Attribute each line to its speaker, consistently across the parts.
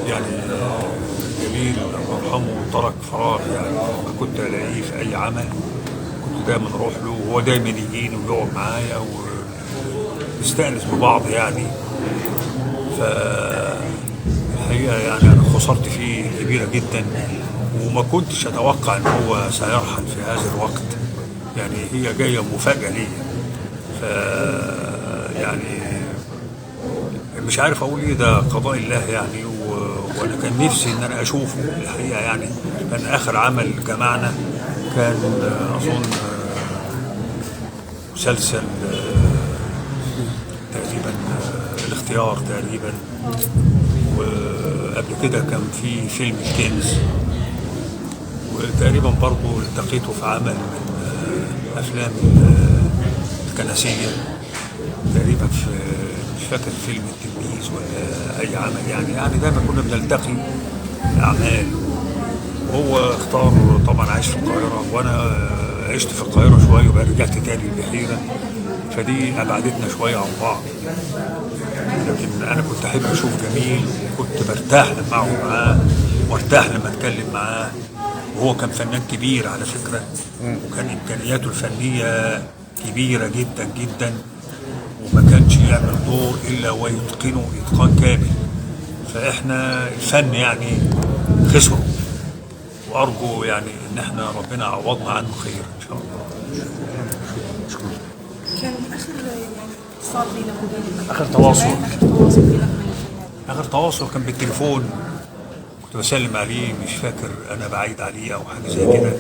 Speaker 1: يعني جميل الله يرحمه ترك فراغ، يعني ما كنت الاقيه في اي عمل كنت دايما اروح له، وهو دايما يجيني ويقعد معايا ونستأنس ببعض يعني. فالحقيقة يعني أنا خسرت فيه كبيرة جدا، وما كنتش أتوقع إن هو سيرحل في هذا الوقت، يعني هي جاية مفاجأة ليا. ف يعني مش عارف أقول إيه، ده قضاء الله يعني. وأنا كان نفسي إن أنا أشوفه الحقيقة يعني. كان آخر عمل جمعنا كان أظن مسلسل تقريبا الاختيار تقريبا، وقبل كده كان في فيلم الكنز، وتقريبا برضه التقيته في عمل من افلام الكنسيه تقريبا، في مش فاكر فيلم التلميذ ولا اي عمل يعني دايما كنا بنلتقي اعمال. وهو اختار طبعا عايش في القاهره، وانا عشت في القاهره شويه وبعد رجعت تاني البحيره، فدي ابعدتنا شويه عن بعض. لكن انا كنت احب اشوف جميل، كنت برتاح لما اقعد معاه وارتاح لما اتكلم معاه. وهو كان فنان كبير على فكره، وكان امكانياته الفنيه كبيره جدا جدا، وما كانش يعمل دور الا ويتقنه اتقان كامل. فاحنا الفن يعني خسره، وارجو يعني ان احنا ربنا عوضنا عنه خير ان شاء الله.
Speaker 2: كان اخر يعني اتصال بينك وبين
Speaker 1: اخر تواصل
Speaker 2: اخر تواصل بينك وبين الفنان؟
Speaker 1: اخر تواصل كان بالتليفون، كنت بسلم عليه، مش فاكر انا بعيد عليه او حاجه زي كده.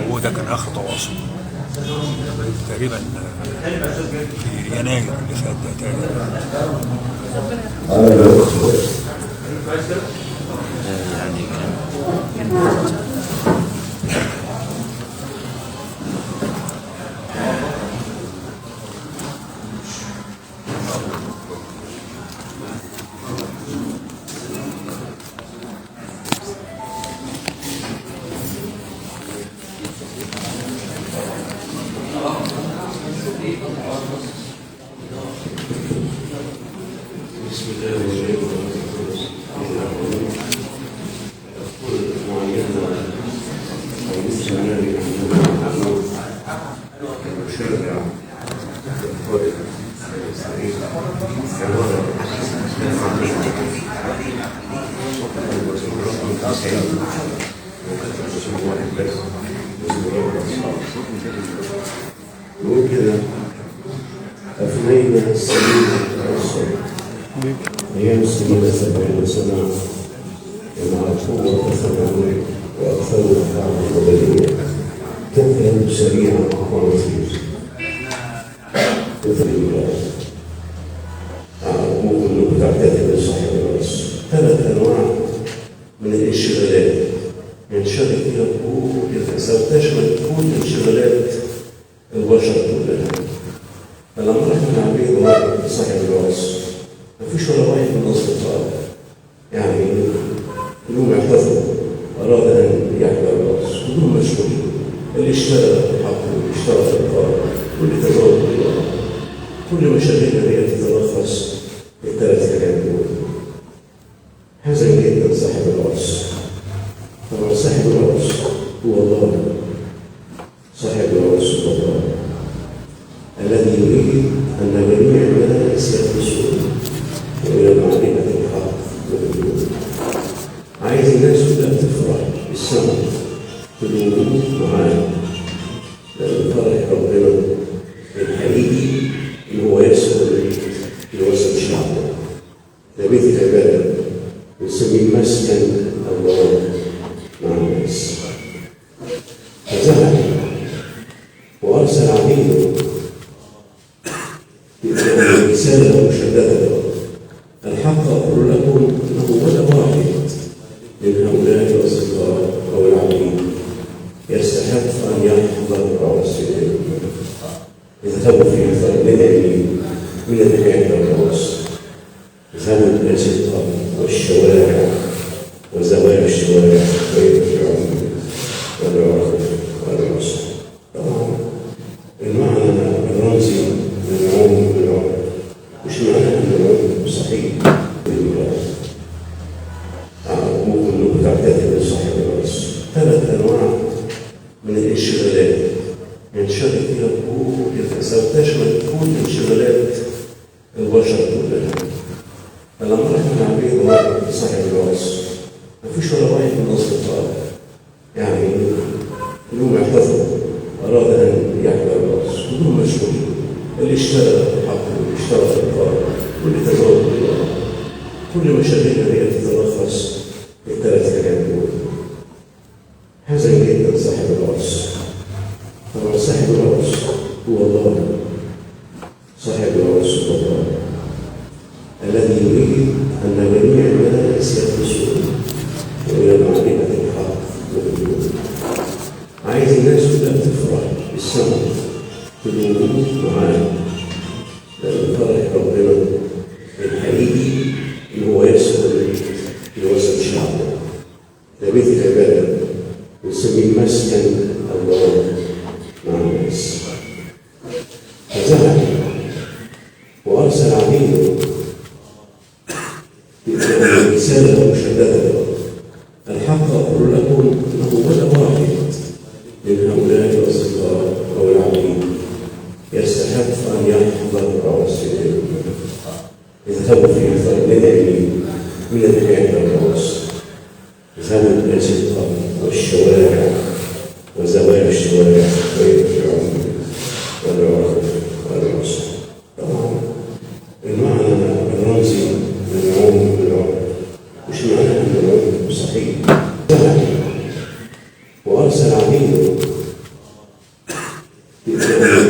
Speaker 1: وهو ده كان اخر تواصل تقريبا في يناير اللي فات ده تقريبا.
Speaker 3: نقول كده أفنينا السنين الأوسط أيام السنين 70 سنة، ومع القوة الثانوية وأكثر الأفعال البدنية تذهب سريعا ونفيس مثل ممكن تعتقد صاحب الرأس 3 أنواع من الانشغالات ينشغل فيها كل الإنسان، تشمل كل انشغالات البشر كلها. فلما رحنا نعمل صاحب الرأس مفيش ولا واحد من الأصدقاء يعني كلهم اعتذروا، أراد أن يحضر الرأس، كلهم مشغولين، اللي اشترى الحق واللي اشترى الإقامة واللي تزوج بالله، كل مشاغلنا هي تتلخص في ال3 حاجات دول. حزن جدا صاحب الرأس. طبعا صاحب الرأس هو الله، صاحب الرأس هو الله الذي يريد أن جميع الناس يخلصون وإلى معرفة الحق والوجود. عايز الناس كلها تفرح بالسماء في الوجود معاه، لأن فرح ربنا الحقيقي اللي هو يسكن في وسط شعبه، ده بيت العبادة بنسميه مسكن الله مع الناس. فزعل وأرسل عبيده رسالة مشددة: الحق أقول لكم أنه ولا واحد من هؤلاء الأصدقاء أو العبيد يستحق أن يحضر الرأس. اذهبوا في ندعي من الحياة الرأس، اذهبوا الأزقة والشوارع وزوايا الشوارع بين العمر والعرف والرأس. طبعا المعنى الرمزي من العمر، مش معنى ان العمر صحيح. المعنى ان العمر هو الرأس. المعنى الرمزي من العمر والعرف والرأس. طبعا المعنى الرمزي من العمر والعرف، مش معنى ان العمر صحيح. المعنى الرمزي من العمر والعرف والرأس. طبعا المعنى الرمزي من العمر والعرف، مش معنى ان العمر صحيح. صاحب العرس مفيش ولا واحد من الأصدقاء يعني يوم اعتذر أراد أن يحضر العرس كلهم مشغولين، اللي اشترى حقه واللي اشترى القرار واللي تزوج بالله، كل مشاغلنا هي تتلخص في الثلاث حاجات دول. حزن جدا صاحب العرس. طبعا صاحب العرس هو الله، صاحب العرس هو الله الذي يريد أن جميع الناس يخلصون وإلى معرفة الحق والنور. عايز الناس كلها تفرح بالسماء في الوجود معاه، لأن فرح ربنا الحقيقي اللي هو يسكن في وسط شعبه، ده بيت العبادة ونسميه مسكن الله مع الناس. فذهب وأرسل عبيده رسالة مشددة: الحق أقول لكم أنه ولا واحد من هؤلاء الأصدقاء أو العبيد يستحق أن يحضر العرس. اذهبوا في ندعي من الحياة العرس، اذهبوا الأزقة والشوارع وزوايا الشوارع ويرجعون والعرس. طبعا المعنى الرمزي من العمر بالعمر مش معناه أن العمر صحيح. ذهب وأرسل عبيده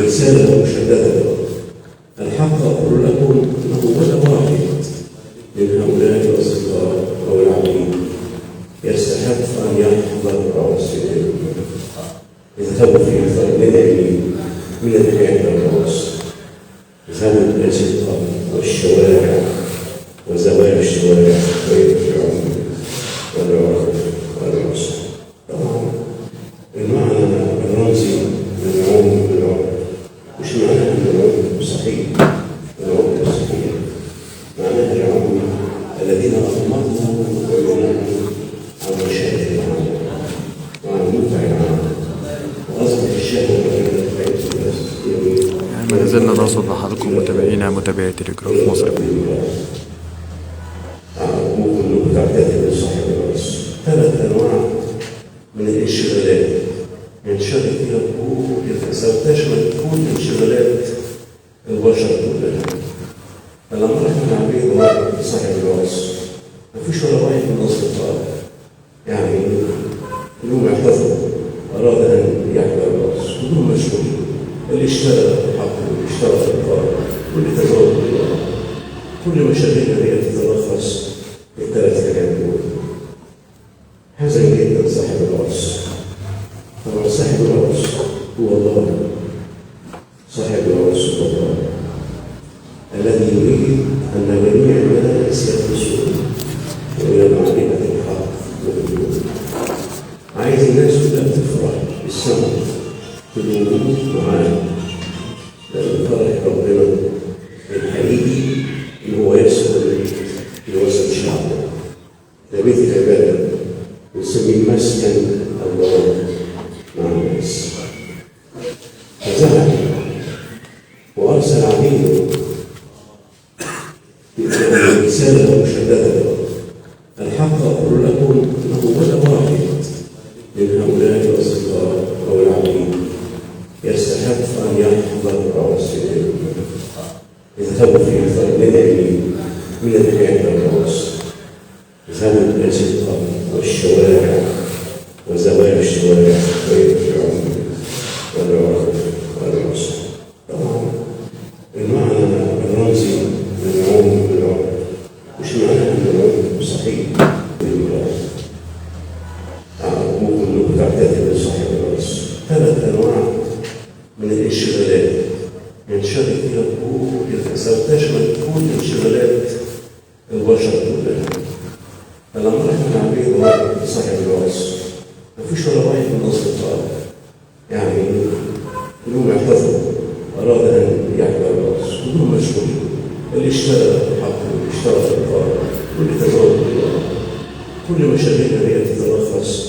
Speaker 3: رسالة مشددة: الحق أقول لكم أنه ولا واحد من هؤلاء الأصدقاء أو العبيد يستحق أن يحضر العرس. اذهبوا في ندعي من الحياة العرس، اذهبوا الأزقة والشوارع وزوايا الشوارع ويرجعون والعرس. طبعا المعنى الرمزي من العمر بالعمر مش معناه أن العمر صحيح، العمر صحيح معناه العمر الذين أغمضوا عيونهم عن مشاهد العالم وعن متع العالم وأصبح الشهوة
Speaker 4: يعني ما زلنا نرصد لحضراتكم متابعينا متابعي تلجراف مصر.
Speaker 3: ممكن تعتذر صاحب العرس. 3 أنواع من الانشغالات ينشغل فيها كل الفساد، تشمل كل انشغالات البشر كلها. فلما رحنا عبيد صاحب العرس مفيش ولا واحد من الأصدقاء يعني يوم اعتذر أراد أن يحضر العرس كلهم مشغولين، اللي اشترى حقه واللي اشترى القرار واللي تزوج بالله، كل مشاغلنا هي تتلخص في الثلاث حاجات دول. حزن جدا صاحب العرس. طبعا صاحب العرس هو الله، صاحب العرس هو الله الذي يريد أن جميع الناس يخلصون وإلى معرفة الحق والنور. عايز الناس كلها تفرح بالسماء في الوجود معاه، لأن فرح ربنا الحقيقي اللي هو يسكن في وسط شعبه، ده بيت العبادة ونسميه مسكن الله مع الناس. فذهب وأرسل عبيده رسالة مشددة: الحق أقول لكم أنه ولا واحد من هؤلاء الأصدقاء أو العبيد يستحق أن يحضر العرس. اذهبوا في ندعي من الحياة العرس، اذهبوا الأزقة والشوارع وزوايا الشوارع ويرجعون والعرس. طبعا المعنى الرمزي من العمر بالعمر مش معناه أن العمر صحيح. ممكن تعتذر صاحب العرس. 3 أنواع من الانشغالات ينشغل فيها كل الفساد، تشمل كل انشغالات البشر كلها. فلما رحنا عبيد صاحب العرس مفيش ولا واحد من الأصدقاء يعني يوم اعتذر أراد أن يحضر العرس كلهم مشغولين، اللي اشترى حقه واللي اشترى القرار واللي تزوج بالله، كل مشاغلنا هي تتلخص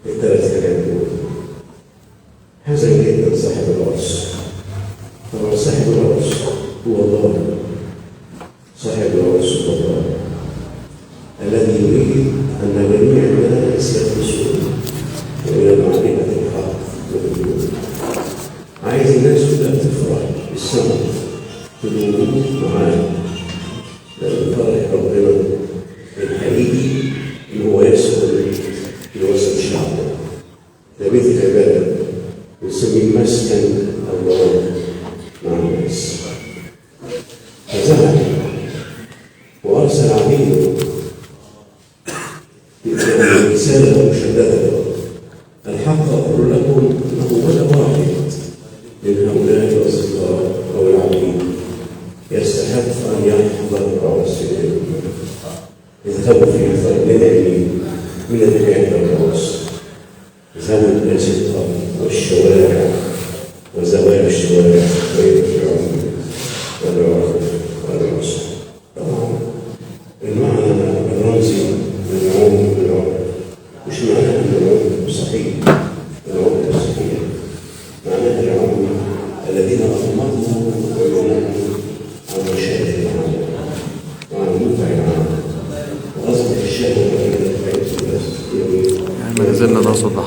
Speaker 3: في الثلاث حاجات دول. حزن جدا صاحب العرس. طبعا صاحب العرس هو الله، صاحب العرس هو الله الذي يريد أن جميع الناس يخلصون وإلى معرفة الحق والنور. عايز الناس كلها تفرح بالسماء تدوم معاه، لأن فرح ربنا الحقيقي اللي هو يسكن في وسط شعبه. ده بيت العبادة بنسميه مسكن الله مع الناس. فذهب وأرسل عبيده رسالة مشددة: الحق أقول لكم أنه ولا واحد من هؤلاء الأصدقاء أو العبيد يستحق أن يحضر رأس السجن. اذهبوا في فلندعي من الحياة الرأس، ذوي الأزقة والشوارع وزوايا الشوارع بين العمر والعرف والرأس. طبعا المعنى الرمزي من العمر والعرف مش معناه أن العمر صحيح، العمر صحيح معناه العمر الذين أغمضوا عيونهم عن مشاهد العالم وعن متع العالم وأصبح الشهوة إلى الحياة.
Speaker 4: ما زلنا نصل